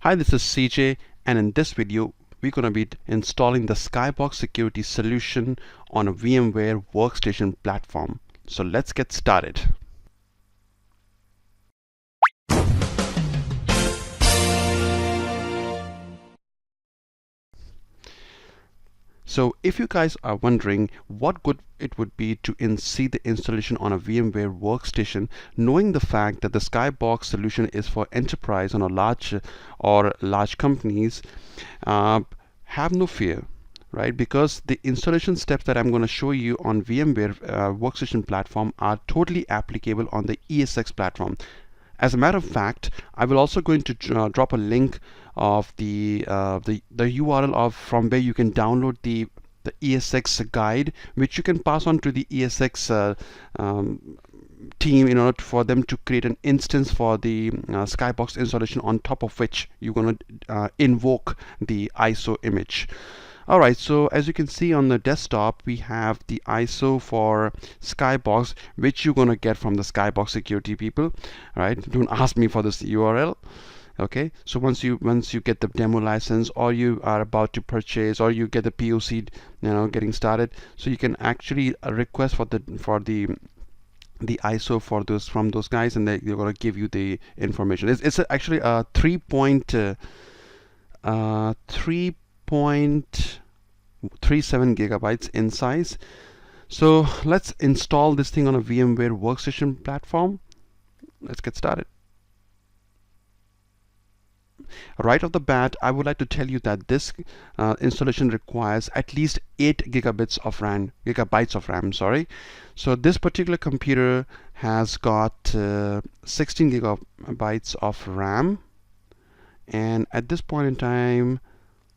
Hi, this is CJ, and in this video we're going to be installing the Skybox security solution on a VMware workstation platform. So let's get started. So if you guys are wondering what good it would be to see the installation on a VMware workstation, knowing the fact that the Skybox solution is for enterprise on a large companies, have no fear, right? Because the installation steps that I'm going to show you on VMware workstation platform are totally applicable on the ESX platform. As a matter of fact, I will also going to drop a link of the URL of from where you can download the ESX guide, which you can pass on to the ESX team in order for them to create an instance for the Skybox installation, on top of which you're going to invoke the ISO image. Alright, so as you can see on the desktop, we have the ISO for Skybox, which you're gonna get from the Skybox security people. Alright, don't ask me for this URL. Okay, so once you get the demo license, or you are about to purchase, or you get the POC, getting started, so you can actually request for the ISO for those from those guys, and they're gonna give you the information. It's actually a 3.37 gigabytes in size. So let's install this thing on a VMware workstation platform. Let's get started. Right off the bat, I would like to tell you that this installation requires at least 8 gigabytes of RAM, sorry. So this particular computer has got 16 gigabytes of RAM, and at this point in time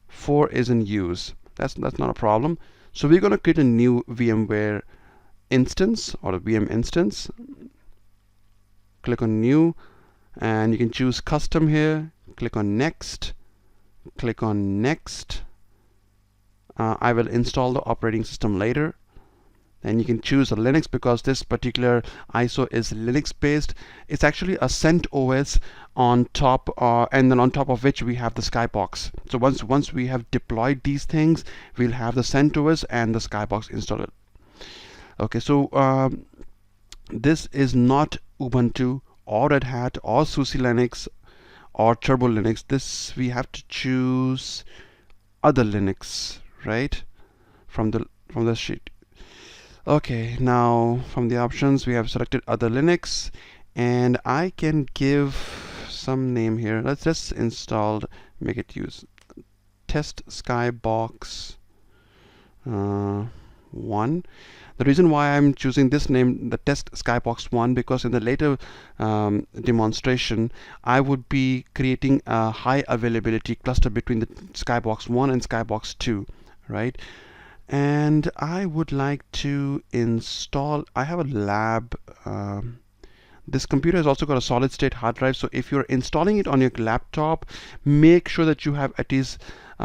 4 is in use. That's not a problem. So we're going to create a new VMware instance, or a VM instance. Click on new, and you can choose custom here. Click on next. Click on next. I will install the operating system later. And you can choose a Linux, because this particular ISO is Linux based. It's actually a CentOS on top, and then on top of which we have the Skybox. So once we have deployed these things, we'll have the CentOS and the Skybox installed. Okay, so this is not Ubuntu or Red Hat or SUSE Linux or Turbo Linux. This we have to choose other Linux, right, from the sheet. Okay, now from the options we have selected other Linux, and I can give some name here. Let's just install, make it use test Skybox 1. The reason why I'm choosing this name, the test Skybox 1, because in the later demonstration I would be creating a high availability cluster between the Skybox 1 and Skybox 2, right? And I would like to install, I have a lab. This computer has also got a solid state hard drive, so if you're installing it on your laptop, make sure that you have at least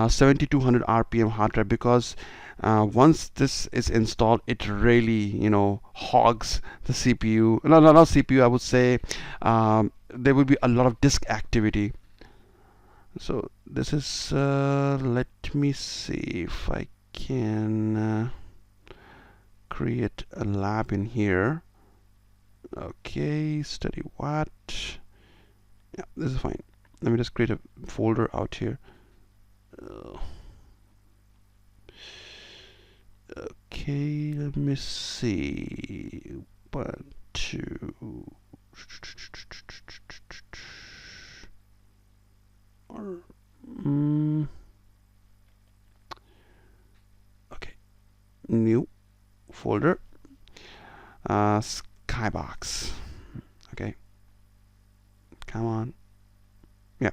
7200 RPM hard drive, because once this is installed, it really hogs the CPU. No, not CPU, I would say. There will be a lot of disk activity. So this is let me see if I can create a lab in here. Okay, study what? Yeah, this is fine. Let me just create a folder out here. Okay, let me see. 1, 2. Okay, new folder. Skybox. Okay, come on. Yeah.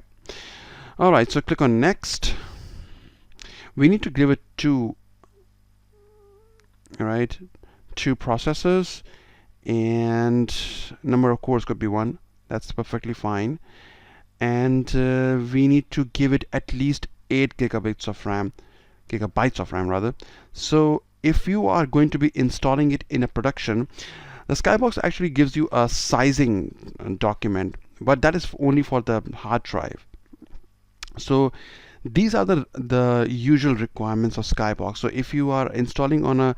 All right, so click on next. We need to give it two processors, and number of cores could be 1. That's perfectly fine. And we need to give it at least 8 gigabytes of RAM rather. So if you are going to be installing it in a production, the Skybox actually gives you a sizing document, but that is only for the hard drive. So these are the usual requirements of Skybox. So if you are installing on a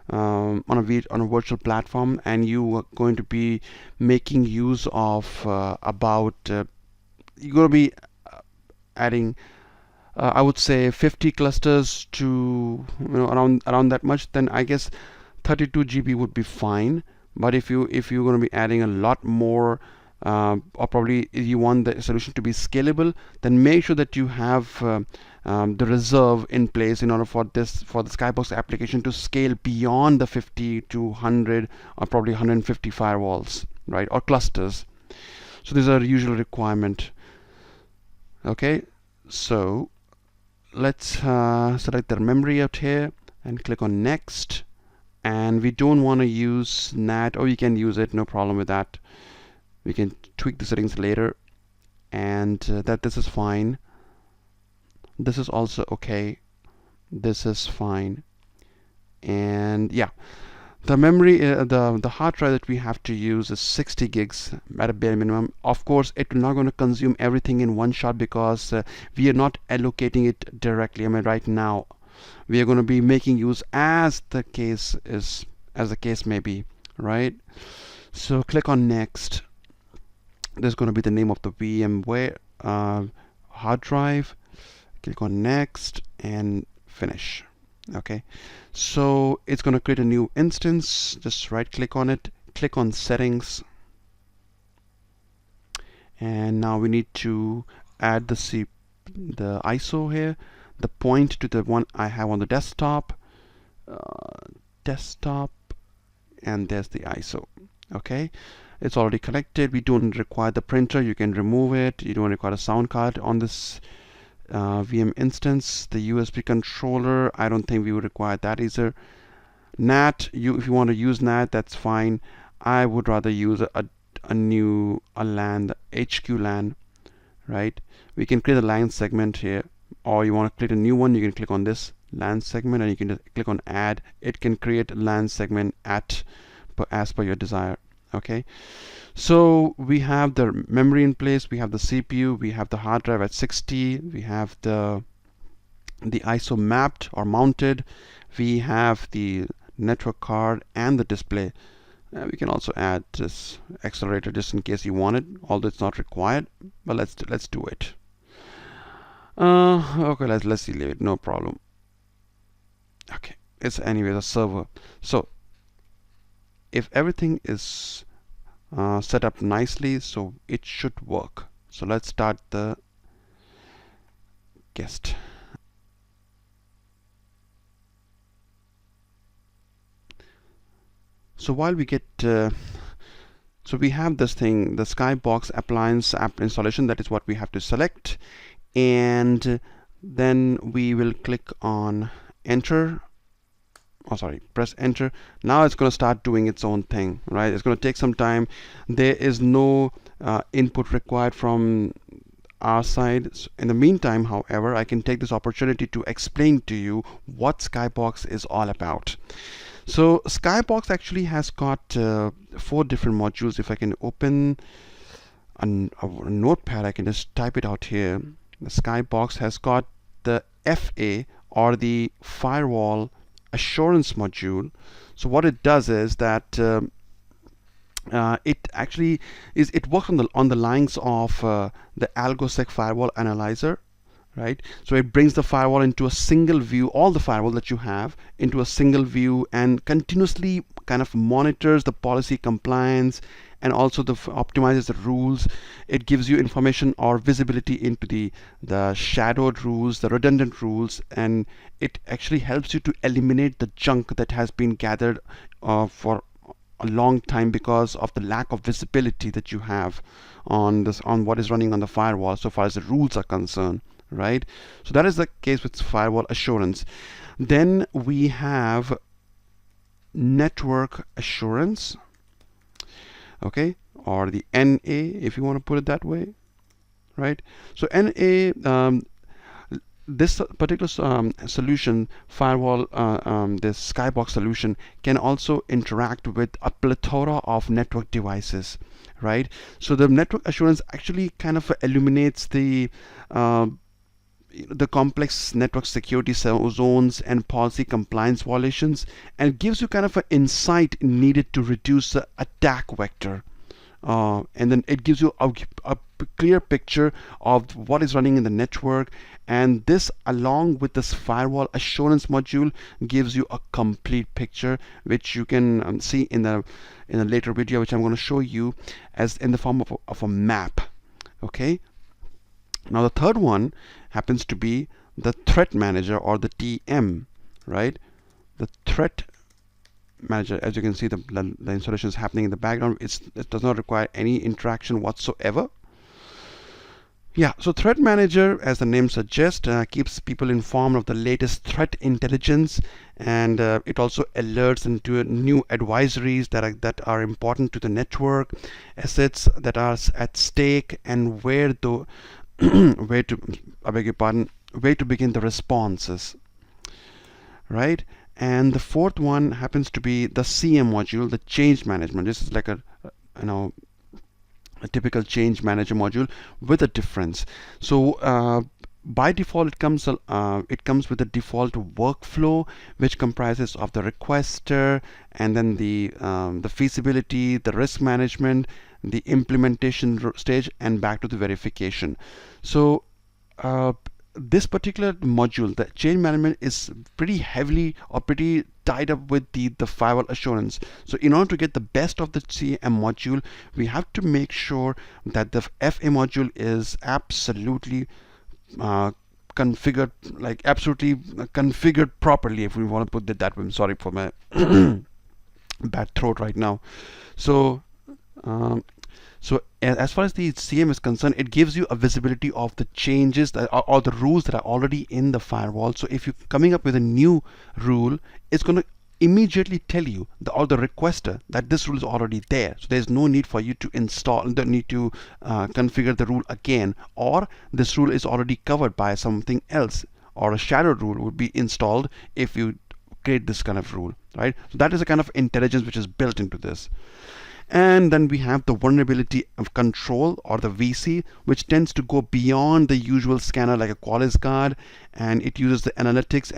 on a virtual platform, and you are going to be making use of about you're going to be adding I would say 50 clusters to, around that much, then I guess 32 GB would be fine. But if you're going to be adding a lot more, or probably you want the solution to be scalable, then make sure that you have the reserve in place in order for the Skybox application to scale beyond the 50 to 100 or probably 150 firewalls, right, or clusters. So these are a usual requirement. Okay, so let's select the memory out here and click on next. And we don't want to use NAT, or you can use it, no problem with that. We can tweak the settings later, and this is fine. This is also okay. This is fine. And yeah, the memory, the hard drive that we have to use is 60 gigs at a bare minimum. Of course, it will not going to consume everything in one shot, because we are not allocating it directly. I mean, right now we are going to be making use as the case may be, right? So click on next. This is going to be the name of the VMware hard drive. Click on next and finish. Okay, so it's going to create a new instance. Just right click on it, click on settings, and now we need to add the ISO here, the point to the one I have on the desktop, and there's the ISO. Okay, it's already connected. We don't require the printer. You can remove it. You don't require a sound card on this VM instance. The USB controller, I don't think we would require that either. NAT, if you want to use NAT, that's fine. I would rather use a new LAN, the HQ LAN, right? We can create a LAN segment here, or you want to create a new one, you can click on this LAN segment and you can just click on add. It can create a LAN segment as per your desire. Okay, so we have the memory in place, we have the CPU, we have the hard drive at 60, we have the ISO mapped or mounted, we have the network card and the display. We can also add this accelerator just in case you want it, although it's not required, but let's do it. Okay, let's leave it, no problem. Okay, it's anyway a server. So if everything is set up nicely, so it should work. So let's start the guest. So while we get so we have this thing, the Skybox appliance app installation, that is what we have to select, and then we will click on enter. Oh, sorry, press enter. Now it's going to start doing its own thing, right? It's going to take some time. There is no input required from our side. So in the meantime, however, I can take this opportunity to explain to you what Skybox is all about. So Skybox actually has got 4 different modules. If I can open a notepad, I can just type it out here. The Skybox has got the FA, or the Firewall Assurance module. So what it does is that it actually works on the lines of the AlgoSec Firewall Analyzer, right? So it brings the firewall into a single view, all the firewall that you have into a single view, and continuously kind of monitors the policy compliance, and also optimizes the rules. It gives you information or visibility into the shadowed rules, the redundant rules, and it actually helps you to eliminate the junk that has been gathered for a long time because of the lack of visibility that you have on what is running on the firewall so far as the rules are concerned, right? So that is the case with Firewall Assurance. Then we have Network Assurance, okay, or the NA if you want to put it that way, right? So NA, this particular solution, firewall, this Skybox solution, can also interact with a plethora of network devices, right? So the network assurance actually kind of illuminates the the complex network security zones and policy compliance violations, and gives you kind of an insight needed to reduce the attack vector. And then it gives you a clear picture of what is running in the network, and this along with this firewall assurance module gives you a complete picture, which you can see in a later video, which I'm going to show you as in the form of a map. Okay, now the third one happens to be the threat manager, or the TM, right? The threat manager, as you can see, the installation is happening in the background. It does not require any interaction whatsoever. Yeah, so threat manager, as the name suggests, keeps people informed of the latest threat intelligence, and it also alerts into new advisories that are important to the network, assets that are at stake, and where to I beg your pardon, where to begin the responses, right? And the fourth one happens to be the CM module, the change management. This is like a typical change manager module with a difference. So by default it comes with the default workflow, which comprises of the requester, and then the feasibility, the risk management, the implementation stage, and back to the verification. So this particular module, the change management, is pretty heavily or pretty tied up with the firewall assurance. So in order to get the best of the CM module, we have to make sure that the FA module is absolutely configured, like absolutely configured properly, if we want to put it that way. I'm sorry for my bad throat right now. So so as far as the CM is concerned, it gives you a visibility of the changes that or the rules that are already in the firewall. So if you're coming up with a new rule, it's going to immediately tell you, or the requester, that this rule is already there. So there's no need for you to configure the rule again, or this rule is already covered by something else, or a shadow rule would be installed if you create this kind of rule, right? So that is a kind of intelligence which is built into this. And then we have the vulnerability of control, or the VC, which tends to go beyond the usual scanner like a Qualys guard, and it uses the analytics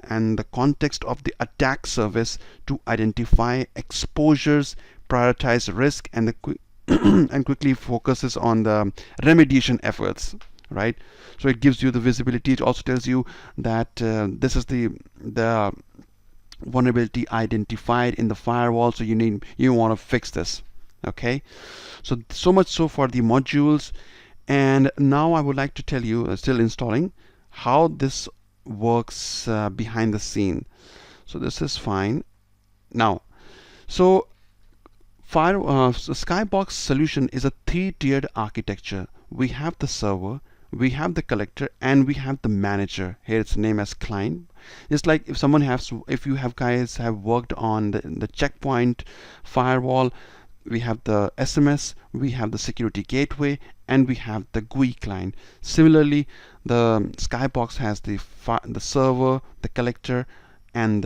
and the context of the attack service to identify exposures, prioritize risk, and and quickly focuses on the remediation efforts, right? So it gives you the visibility. It also tells you that this is the vulnerability identified in the firewall, so you want to fix this. Okay, so much so for the modules. And now I would like to tell you, still installing, how this works behind the scene. So this is fine now. So Skybox solution is a three-tiered architecture. We have the server, we have the collector, and we have the manager. Here it's named as client. Just like if you guys have worked on the checkpoint firewall, we have the SMS, we have the security gateway, and we have the GUI client. Similarly, the Skybox has the server, the collector, and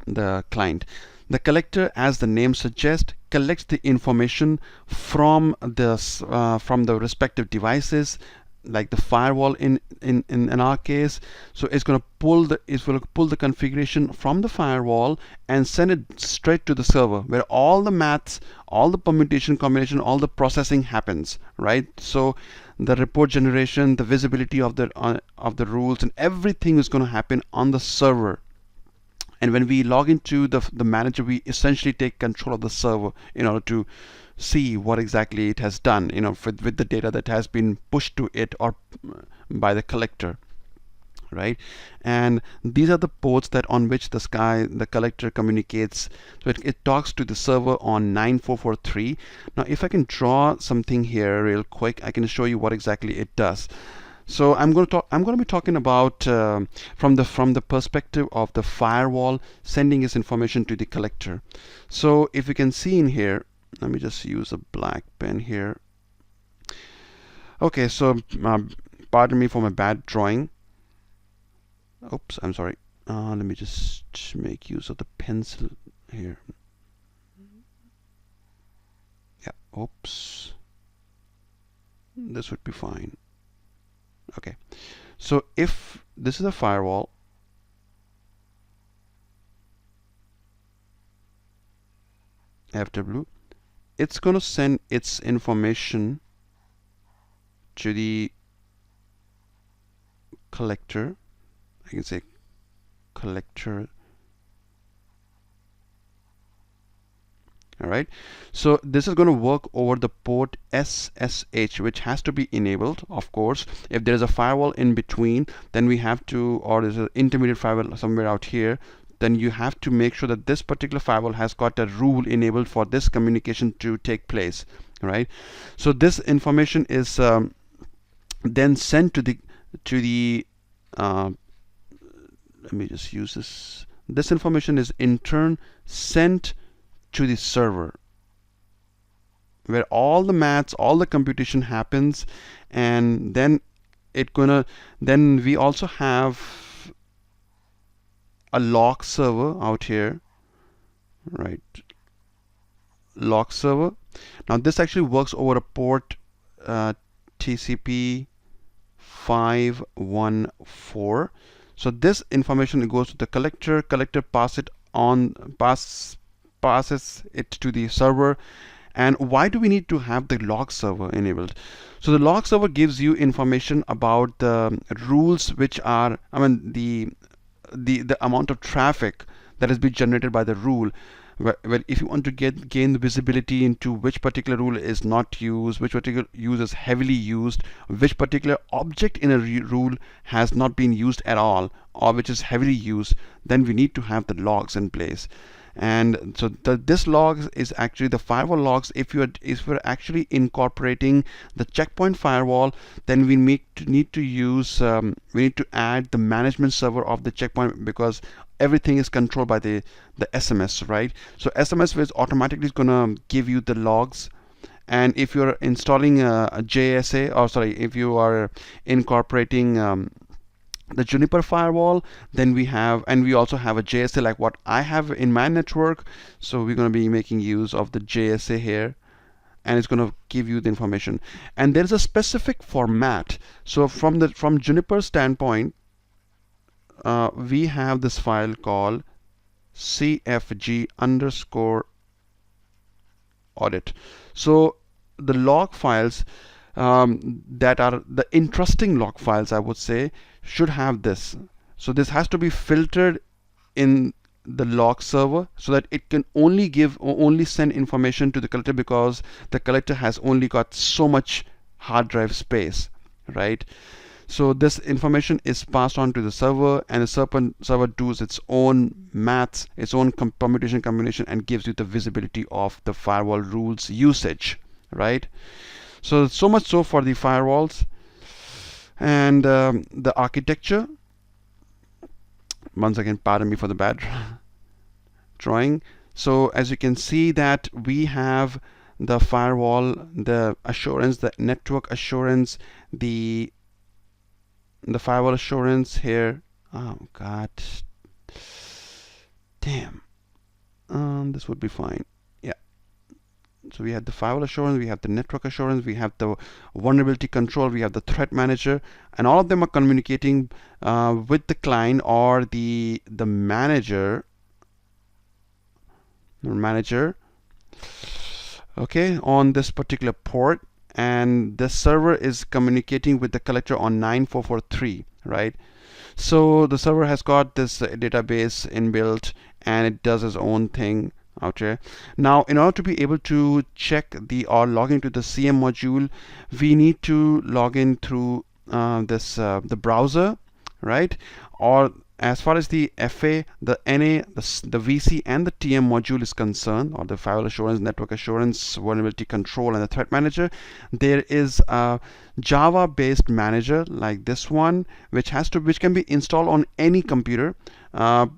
the client. The collector, as the name suggests, collects the information from the respective devices, like the firewall in our case. So it's going to pull the configuration from the firewall and send it straight to the server, where all the maths, all the permutation combination, all the processing happens, right? So the report generation, the visibility of the rules, and everything is going to happen on the server. And when we log into the manager, we essentially take control of the server in order to see what exactly it has done, with the data that has been pushed to it or by the collector, right? And these are the ports that on which the collector communicates. So it talks to the server on 9443. Now if I can draw something here real quick, I can show you what exactly it does. So I'm going to be talking about from the perspective of the firewall sending its information to the collector. So if you can see in here, let me just use a black pen here. Okay, so pardon me for my bad drawing. Oops, I'm sorry. Let me just make use of the pencil here. Yeah, oops. This would be fine. Okay, So if this is a firewall, FW, it's going to send its information to the collector. I can say collector. All right, so this is going to work over the port SSH, which has to be enabled. Of course, if there is a firewall in between, then we have to, or there's an intermediate firewall somewhere out here, then you have to make sure that this particular firewall has got a rule enabled for this communication to take place. Right, so this information is then sent to the let me just use this information is in turn sent to the server, where all the computation happens, and then then we also have a log server out here, right? Log server. Now this actually works over a port TCP 514. So this information goes to the collector. Collector passes it to the server. And why do we need to have the log server enabled? So the log server gives you information about the rules, which are, I mean, the amount of traffic that has been generated by the rule. Well, if you want to gain the visibility into which particular rule is not used, which particular use is heavily used, which particular object in a rule has not been used at all, or which is heavily used, then we need to have the logs in place. And so this logs is actually the firewall logs. If we're actually incorporating the checkpoint firewall, then we need to use we need to add the management server of the checkpoint, because everything is controlled by the SMS, right? So SMS is automatically gonna give you the logs. And if you're installing a JSA, or sorry, if you are incorporating the Juniper firewall, then we also have a JSA like what I have in my network. So we're going to be making use of the JSA here, and it's going to give you the information. And there's a specific format. So from Juniper standpoint, we have this file called CFG_audit. So the log files that are the interesting log files, I would say, should have this. So this has to be filtered in the log server, so that it can only send information to the collector, because the collector has only got so much hard drive space, right? So this information is passed on to the server, and the server does its own maths, its own permutation combination, and gives you the visibility of the firewall rules usage, right? So much so for the firewalls. And the architecture, once again, pardon me for the bad drawing. So as you can see that we have the firewall, the assurance, the network assurance, the firewall assurance here. Oh god, damn. This would be fine. Yeah. So we have the firewall assurance, we have the network assurance, we have the vulnerability control, we have the threat manager, and all of them are communicating with the client or the manager. Okay, on this particular port, and the server is communicating with the collector on 9443, right? So the server has got this database inbuilt, and it does its own thing out here. Now, in order to be able to check or log into the CM module, we need to log in through the browser, right? Or as far as the FA, the NA, the VC, and the TM module is concerned, or the firewall assurance, network assurance, vulnerability control, and the threat manager, there is a Java-based manager like this one, which can be installed on any computer,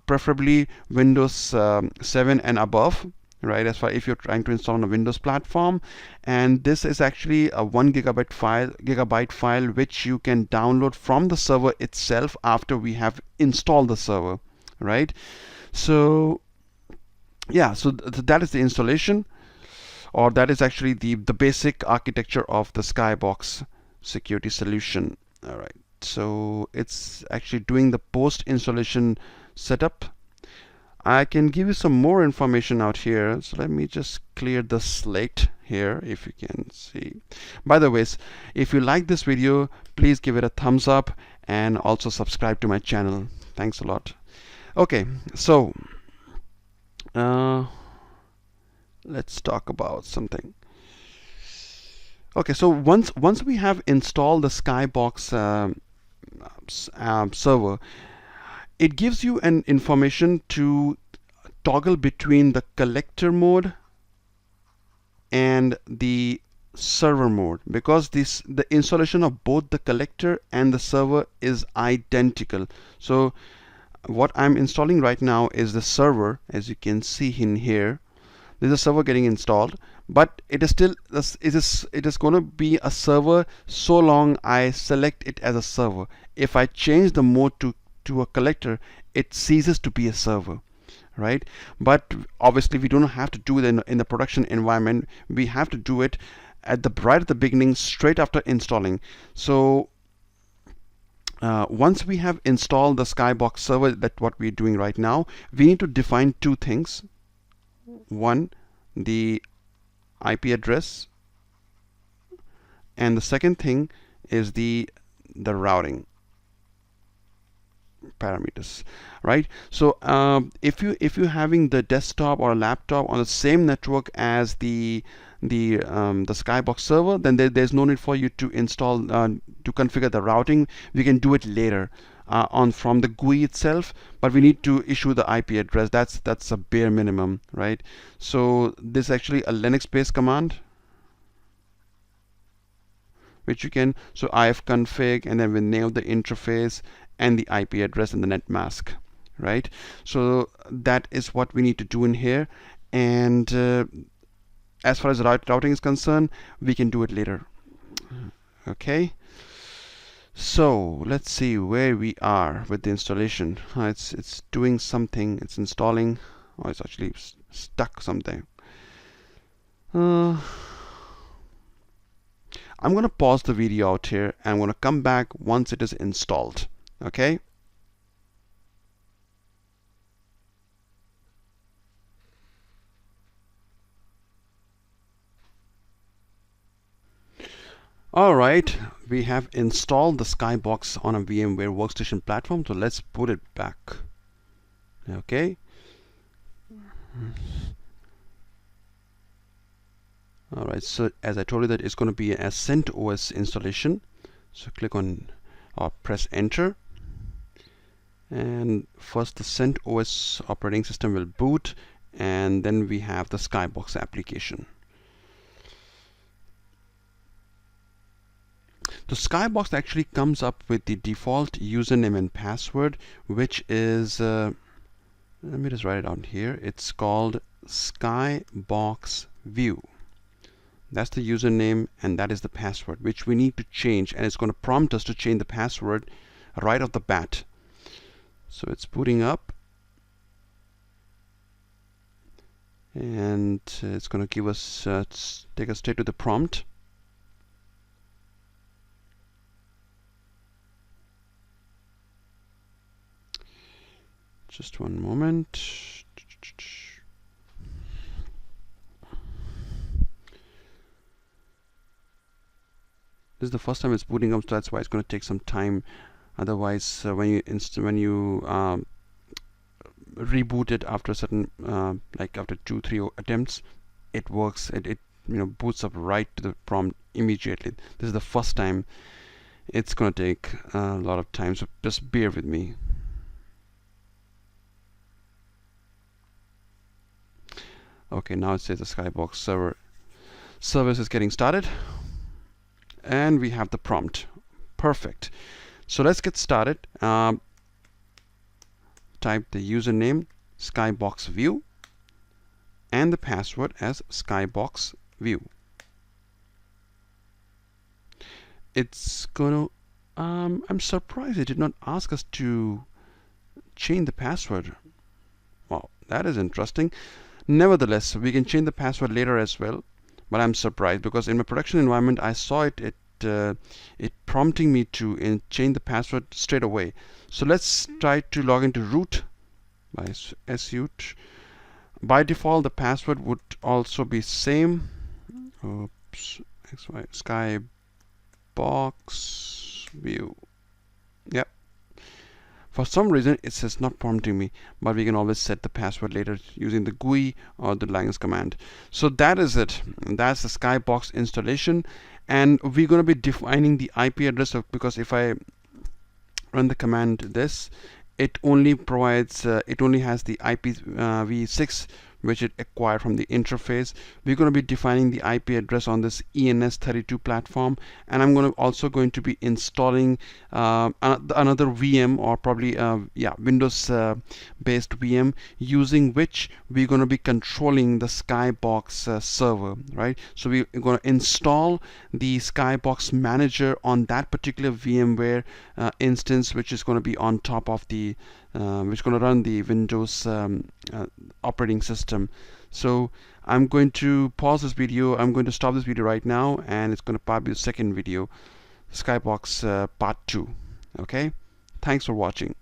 preferably Windows 7 and above, right? As far if you're trying to install on a Windows platform. And this is actually a 1 gigabyte file which you can download from the server itself after we have installed the server, right? So yeah, so that is the installation, or that is actually the basic architecture of the Skybox security solution. All right. so it's actually doing the post installation setup. I can give you some more information out here, so let me just clear the slate here if you can see. By the way, if you like this video, please give it a thumbs up and also subscribe to my channel. Thanks a lot. Okay, so let's talk about something. Okay, so once we have installed the Skybox server, it gives you an information to toggle between the collector mode and the server mode, because the installation of both the collector and the server is identical. So what I'm installing right now is the server. As you can see in here, there's a server getting installed, but it is still it is going to be a server so long I select it as a server. If I change the mode to a collector, it ceases to be a server, right? But obviously we don't have to do it in the production environment. We have to do it right at the beginning, straight after installing. So once we have installed the Skybox server, that what we're doing right now, we need to define two things. One, the IP address, and the second thing is the routing parameters, right? So if you're having the desktop or a laptop on the same network as the Skybox server, then there's no need for you to install to configure the routing. We can do it later from the GUI itself, but we need to issue the IP address. That's a bare minimum, right? So this is actually a Linux-based command, which you can, so ifconfig, and then we name the interface and the IP address and the net mask, right? So that is what we need to do in here. And as far as routing is concerned, we can do it later. Okay, so let's see where we are with the installation. It's doing something. It's installing. Oh, it's actually stuck something. I'm going to pause the video out here, and I'm going to come back once it is installed. Okay. All right, we have installed the Skybox on a VMware workstation platform, so let's put it back. Okay. All right, so as I told you that it's going to be an CentOS installation. So click on or press enter. And first the CentOS operating system will boot, and then we have the Skybox application. The Skybox actually comes up with the default username and password, which is let me just write it down here. It's called Skybox View. That's the username and that is the password, which we need to change, and it's going to prompt us to change the password right off the bat. So it's booting up, and it's going to give us take us straight to the prompt. Just one moment. This is the first time it's booting up, so that's why it's going to take some time. Otherwise, when you reboot it after a certain like after 2-3 attempts, it works. It boots up right to the prompt immediately. This is the first time. It's going to take a lot of time, so just bear with me. Okay, now it says the Skybox service is getting started, and we have the prompt. Perfect. So let's get started. Type the username Skybox View and the password as Skybox View. It's gonna I'm surprised it did not ask us to change the password. Wow, that is interesting. Nevertheless, we can change the password later as well, but I'm surprised because in my production environment I saw it it prompting me to change the password straight away. So let's try to log into root by suit. By default, the password would also be same. Oops, Skybox view. Yep. For some reason, it says not prompting me, but we can always set the password later using the GUI or the Linux command. So that is it. That's the Skybox installation, and we're going to be defining the IP address because if I run the command this, it only provides it only has the IPv6 which it acquired from the interface. We're going to be defining the IP address on this ENS32 platform, and I'm also going to be installing another VM, or probably Windows based VM, using which we're going to be controlling the Skybox server, right? So we're going to install the Skybox manager on that particular VMware instance, which is going to be on top of the which is going to run the Windows operating system. So I'm going to pause this video. I'm going to stop this video right now, and it's going to probably be the second video, Skybox part 2. Okay, thanks for watching.